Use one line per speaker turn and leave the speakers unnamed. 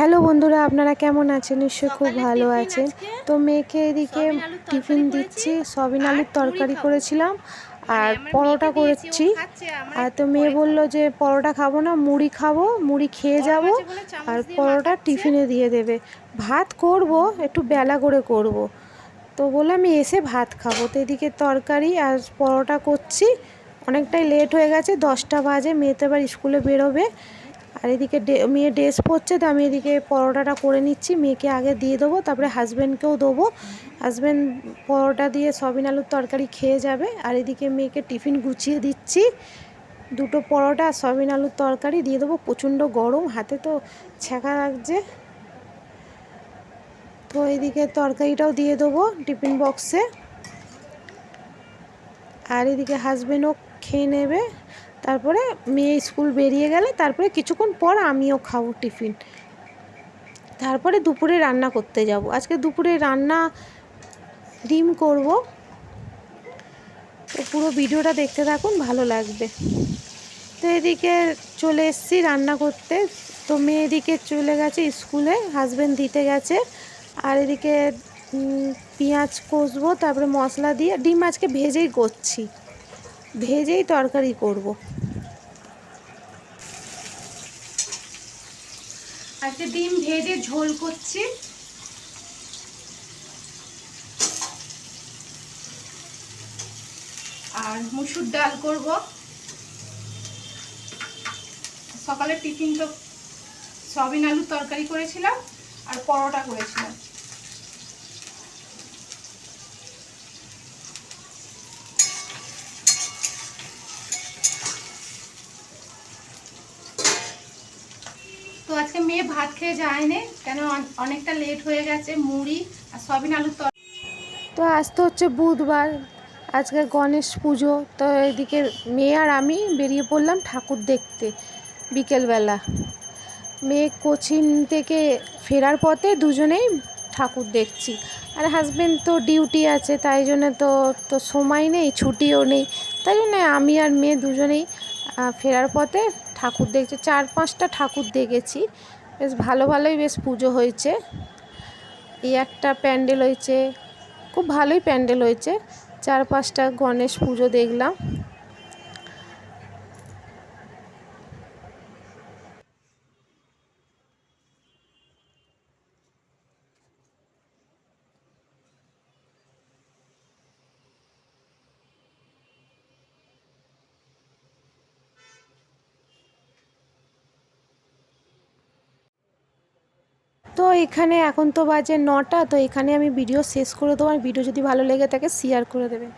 Hello বন্ধুরা, আপনারা কেমন আছেন? নিশ্চয়ই খুব ভালো আছেন। তো মেয়েকে এদিকে টিফিন দিচ্ছি। সয়াবিন আলুর তরকারি করেছিলাম আর পরোটা করেছি। আর তো মেয়ে বলল যে পরোটা খাবো না, মুড়ি খাবো, মুড়ি খেয়ে যাব আর পরোটা টিফিনে দিয়ে দেবে। ভাত করব, একটু বেলা করে করব। তো বললাম আমি এসে ভাত খাবো। তো এদিকে তরকারি আর পরোটা করছি। অনেকটাই লেট হয়ে গেছে, 10টা বাজে, মেয়ে তো এবার স্কুলে বেরোবে। আর এদিকে মেয়ে ড্রেস পরছে, তো আমি এদিকে পরোটাটা করে নিচ্ছি। মেয়েকে আগে দিয়ে দেবো, তারপরে হাজব্যান্ডকেও দেবো। হাজব্যান্ড পরোটা দিয়ে সয়াবিন আলুর তরকারি খেয়ে যাবে। আর এদিকে মেয়েকে টিফিন গুছিয়ে দিচ্ছি। 2টো পরোটা আর সয়াবিন আলুর তরকারি দিয়ে দেবো। প্রচণ্ড গরম, হাতে তো ছ্যাঁকা লাগছে। তো এদিকে তরকারিটাও দিয়ে দেবো টিফিন বক্সে। আর এদিকে হাজব্যান্ডও খেয়ে নেবে। তারপরে মেয়ে স্কুল বেরিয়ে গেলে তারপরে কিছুক্ষণ পর আমিও খাবো টিফিন। তারপরে দুপুরে রান্না করতে যাব। আজকে দুপুরে রান্না ডিম করব। তো পুরো ভিডিওটা দেখতে থাকুন, ভালো লাগবে। তো এদিকে চলে এসেছি রান্না করতে। তো মেয়ে এদিকে চলে গেছে স্কুলে, হাজব্যান্ড দিতে গেছে। আর এদিকে পেঁয়াজ কষবো, তারপরে মশলা দিয়ে ডিম আজকে ভেজেই করছি, ভেজেই তরকারি করব। আজকে ডিম ভেজে ঝোল করছি। আর মুসুর ডাল করব। সকালে টিফিন তো সয়াবিন আলুর তরকারি করেছিলাম আর পরোটা করেছিলাম। তো আজকে মেয়ে ভাত খেয়ে যায়নি, কেন অনেকটা লেট হয়ে গেছে। মুড়ি আর সয়াবিন আলুর তরকারি। তো আজ তো হচ্ছে বুধবার, আজকে গণেশ পুজো। তো এদিকে মেয়ে আর আমি বেরিয়ে পড়লাম ঠাকুর দেখতে বিকেলবেলা। মেয়ে কোচিং থেকে ফেরার পথে দুজনেই ঠাকুর দেখছি। আর হাজব্যান্ড তো ডিউটি আছে, তাই জন্য তো সময় নেই, ছুটিও নেই। তাই জন্য আমি আর মেয়ে দুজনেই ফেরার পথে ঠাকুর দেখছি। 4-5টা ঠাকুর দেখেছি, বেশ ভালোই বেশ পুজো হয়েছে। এই একটা প্যান্ডেল হয়েছে, খুব ভালোই প্যান্ডেল হয়েছে। 4-5টা গণেশ পুজো দেখলাম। তো এখানে এখন তো বাজে 9টা। তো এখানে আমি ভিডিও শেষ করে দেবো। আর ভিডিও যদি ভালো লেগে থাকে শেয়ার করে দেবেন।